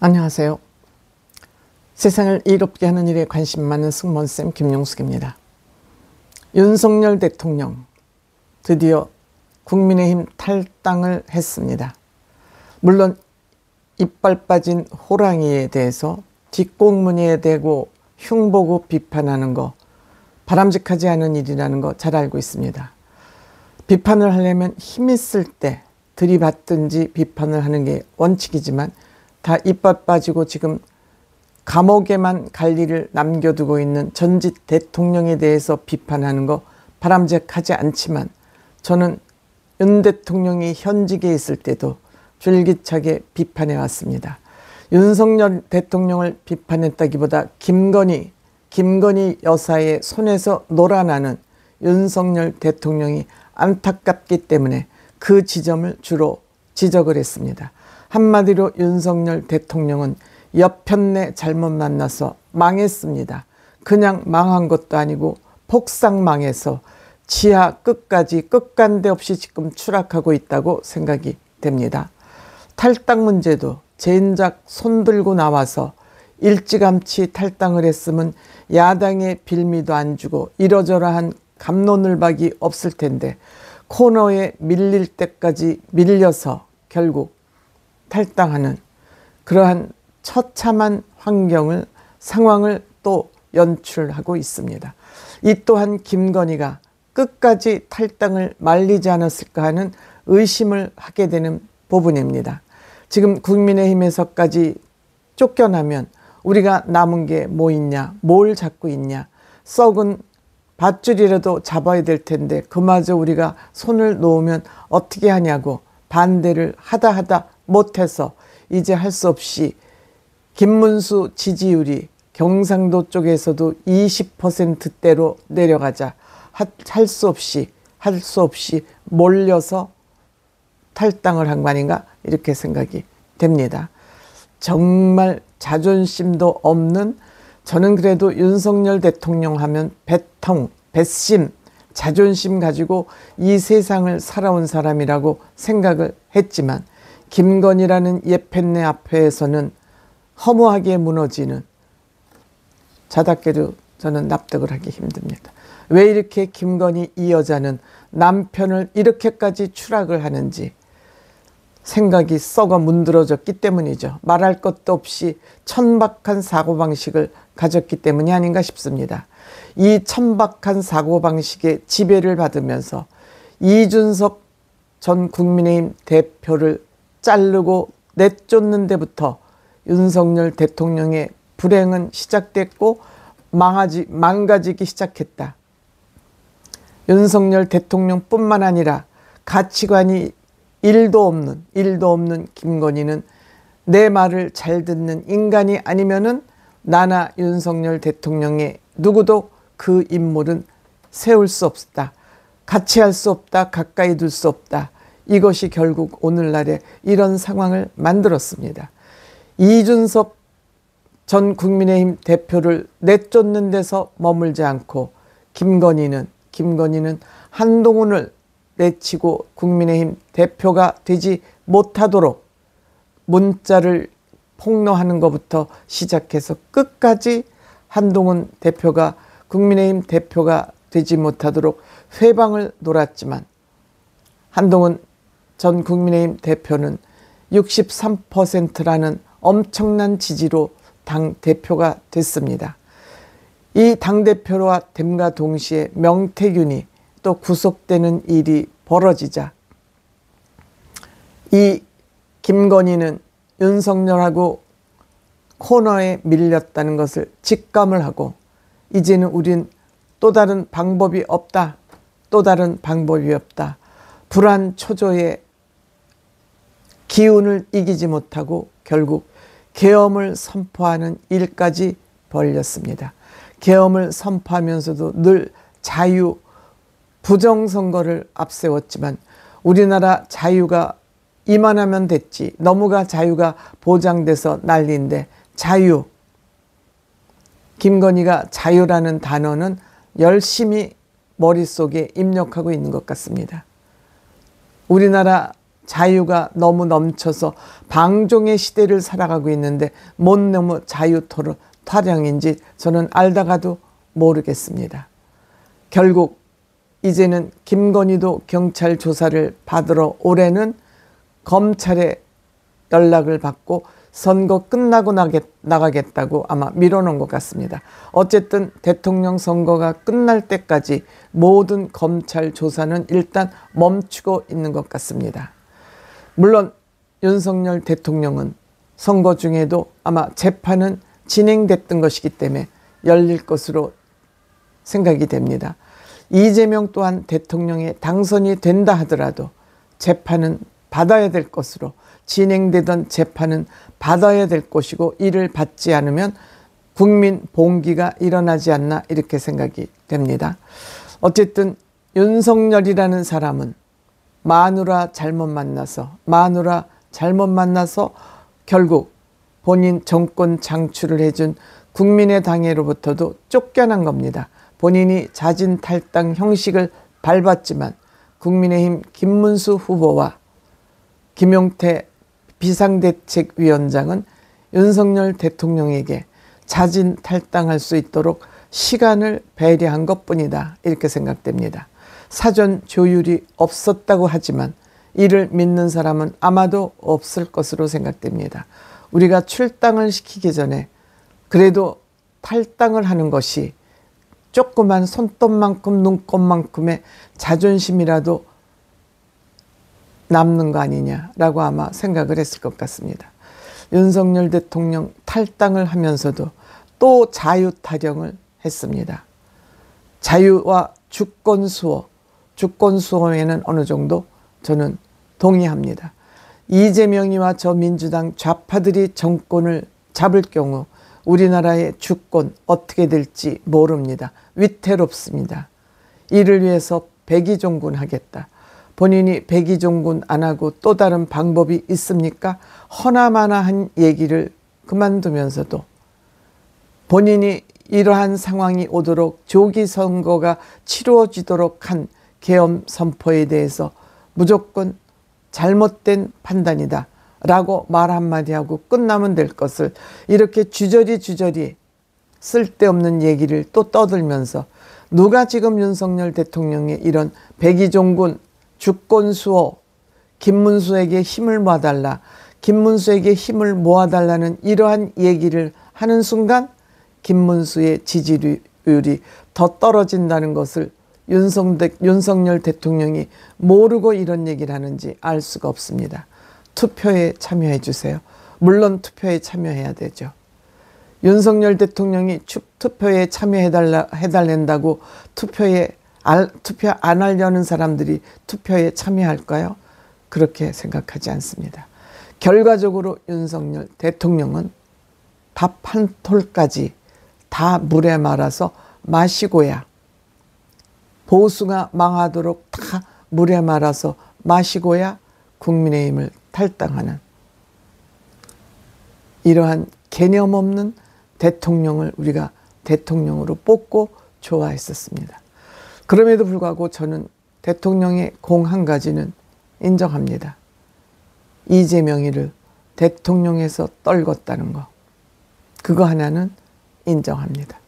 안녕하세요. 세상을 이롭게 하는 일에 관심 많은 승무원쌤 김용숙입니다. 윤석열 대통령 드디어 국민의힘 탈당을 했습니다. 물론 이빨 빠진 호랑이에 대해서 뒷공무니에 대고 흉보고 비판하는 거 바람직하지 않은 일이라는 거 잘 알고 있습니다. 비판을 하려면 힘 있을 때 들이받든지 비판을 하는 게 원칙이지만 다 이빨 빠지고 지금 감옥에만 갈 일을 남겨두고 있는 전직 대통령에 대해서 비판하는 거 바람직하지 않지만 저는 윤 대통령이 현직에 있을 때도 줄기차게 비판해 왔습니다. 윤석열 대통령을 비판했다기보다 김건희 여사의 손에서 놀아나는 윤석열 대통령이 안타깝기 때문에 그 지점을 주로 지적을 했습니다. 한마디로 윤석열 대통령은 여편네 잘못 만나서 망했습니다. 그냥 망한 것도 아니고 폭삭 망해서 지하 끝까지 끝간데 없이 지금 추락하고 있다고 생각이 됩니다. 탈당 문제도 젠작 손들고 나와서 일찌감치 탈당을 했으면 야당의 빌미도 안 주고 이러저러한 갑론을박이 없을 텐데 코너에 밀릴 때까지 밀려서 결국 탈당하는 그러한 처참한 상황을 또 연출하고 있습니다. 이 또한 김건희가 끝까지 탈당을 말리지 않았을까 하는 의심을 하게 되는 부분입니다. 지금 국민의힘에서까지 쫓겨나면 우리가 남은 게 뭐 있냐, 뭘 잡고 있냐, 썩은 밧줄이라도 잡아야 될 텐데 그마저 우리가 손을 놓으면 어떻게 하냐고 반대를 하다 못해서 이제 할 수 없이 김문수 지지율이 경상도 쪽에서도 20%대로 내려가자 할 수 없이 몰려서 탈당을 한 거 아닌가 이렇게 생각이 됩니다. 정말 자존심도 없는, 저는 그래도 윤석열 대통령 하면 배심, 자존심 가지고 이 세상을 살아온 사람이라고 생각을 했지만 김건희라는 예편네 앞에서는 허무하게 무너지는, 자답게도 저는 납득을 하기 힘듭니다. 왜 이렇게 김건희 이 여자는 남편을 이렇게까지 추락을 하는지 생각이 썩어 문드러졌기 때문이죠. 말할 것도 없이 천박한 사고방식을 가졌기 때문이 아닌가 싶습니다. 이 천박한 사고방식에 지배를 받으면서 이준석 전 국민의힘 대표를 자르고 내쫓는 데부터 윤석열 대통령의 불행은 시작됐고 망가지기 시작했다. 윤석열 대통령뿐만 아니라 가치관이 일도 없는 김건희는 내 말을 잘 듣는 인간이 아니면은 나나 윤석열 대통령의 누구도 그 인물은 세울 수 없다. 같이 할 수 없다. 가까이 둘 수 없다. 이것이 결국 오늘날의 이런 상황을 만들었습니다. 이준석 전 국민의힘 대표를 내쫓는 데서 머물지 않고 김건희는 한동훈을 내치고 국민의힘 대표가 되지 못하도록 문자를 폭로하는 것부터 시작해서 끝까지 한동훈 대표가 국민의힘 대표가 되지 못하도록 회방을 놀았지만 한동훈 전 국민의힘 대표는 63%라는 엄청난 지지로 당대표가 됐습니다. 이 당대표와 됨과 동시에 명태균이 또 구속되는 일이 벌어지자 이 김건희는 윤석열하고 코너에 밀렸다는 것을 직감을 하고 이제는 우린 또 다른 방법이 없다. 불안 초조의 기운을 이기지 못하고 결국 계엄을 선포하는 일까지 벌였습니다. 계엄을 선포하면서도 늘 자유, 부정선거를 앞세웠지만 우리나라 자유가 이만하면 됐지, 너무가 자유가 보장돼서 난리인데 자유, 김건희가 자유라는 단어는 열심히 머릿속에 입력하고 있는 것 같습니다. 우리나라 자유가 너무 넘쳐서 방종의 시대를 살아가고 있는데 뭔 너무 자유 타령인지 저는 알다가도 모르겠습니다. 결국 이제는 김건희도 경찰 조사를 받으러 올해는 검찰에 연락을 받고 선거 끝나고 나가겠다고 아마 밀어놓은 것 같습니다. 어쨌든 대통령 선거가 끝날 때까지 모든 검찰 조사는 일단 멈추고 있는 것 같습니다. 물론 윤석열 대통령은 선거 중에도 아마 재판은 진행됐던 것이기 때문에 열릴 것으로 생각이 됩니다. 이재명 또한 대통령에 당선이 된다 하더라도 재판은 받아야 될 것으로, 진행되던 재판은 받아야 될 것이고 이를 받지 않으면 국민 봉기가 일어나지 않나 이렇게 생각이 됩니다. 어쨌든 윤석열이라는 사람은 마누라 잘못 만나서 결국 본인 정권 창출을 해준 국민의당으로부터도 쫓겨난 겁니다. 본인이 자진 탈당 형식을 밟았지만 국민의힘 김문수 후보와 김용태 비상대책위원장은 윤석열 대통령에게 자진 탈당할 수 있도록 시간을 배려한 것뿐이다 이렇게 생각됩니다. 사전 조율이 없었다고 하지만 이를 믿는 사람은 아마도 없을 것으로 생각됩니다. 우리가 출당을 시키기 전에 그래도 탈당을 하는 것이 조그만 손톱만큼 눈곱만큼의 자존심이라도 남는 거 아니냐라고 아마 생각을 했을 것 같습니다. 윤석열 대통령 탈당을 하면서도 또 자유 타령을 했습니다. 자유와 주권 수호에는 어느 정도 저는 동의합니다. 이재명이와 저 민주당 좌파들이 정권을 잡을 경우 우리나라의 주권 어떻게 될지 모릅니다. 위태롭습니다. 이를 위해서 백의종군 하겠다. 본인이 백의종군 안 하고 또 다른 방법이 있습니까? 허나마나한 얘기를 그만두면서도 본인이 이러한 상황이 오도록 조기 선거가 치루어지도록 한 계엄 선포에 대해서 무조건 잘못된 판단이다 라고 말 한마디 하고 끝나면 될 것을 이렇게 주저리 쓸데없는 얘기를 또 떠들면서 누가 지금 윤석열 대통령의 이런 백의종군 주권 수호, 김문수에게 힘을 모아달라, 김문수에게 힘을 모아달라는 이러한 얘기를 하는 순간 김문수의 지지율이 더 떨어진다는 것을 윤석열 대통령이 모르고 이런 얘기를 하는지 알 수가 없습니다. 투표에 참여해 주세요. 물론 투표에 참여해야 되죠. 윤석열 대통령이 투표에 참여해달란다고 투표 안 하려는 사람들이 투표에 참여할까요? 그렇게 생각하지 않습니다. 결과적으로 윤석열 대통령은 밥 한 톨까지 다 물에 말아서 마시고야 보수가 망하도록 다 물에 말아서 마시고야 국민의힘을 탈당하는 이러한 개념 없는 대통령을 우리가 대통령으로 뽑고 좋아했었습니다. 그럼에도 불구하고 저는 대통령의 공 한 가지는 인정합니다. 이재명이를 대통령에서 떨궜다는 거. 그거 하나는 인정합니다.